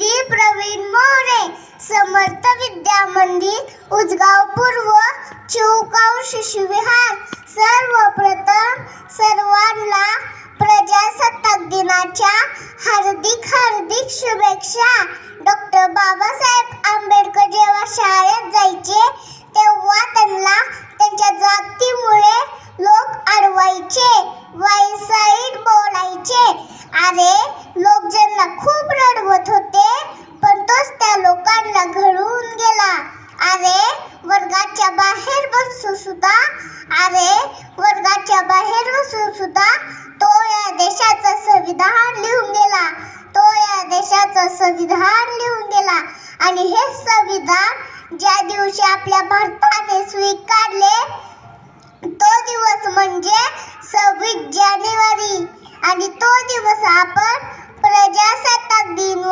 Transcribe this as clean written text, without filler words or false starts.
श्री प्रवीण मोरे, समर्थ विद्या मंदिर, उजगाव पूर्व, चिऊगाव शिशुविहार. सर्वप्रथम सर्वांना प्रजासत्ताक दिनाच्या हार्दिक शुभेच्छा. डॉक्टर बाबासाहेब आंबेडकर जेव्हा शाळेत जायचे तेव्हा त्यांना त्यांच्या जातीमुळे लोक अडवायचे, वाईसाईड बोलायचे. अरे लोक ज्यांना खूप रडवत होते, पण तोच त्या लोकांना घडवून गेला. अरे वर्गाच्या बाहेर बसून सुद्धा तो या देशाचं संविधान लिहून गेला. आणि हे संविधान ज्या दिवशी आपल्या भारताने स्वीकारले तो दिवस म्हणजे 26 जानेवारी. आणि तो दिवस आपण प्रजासत्ताक दिन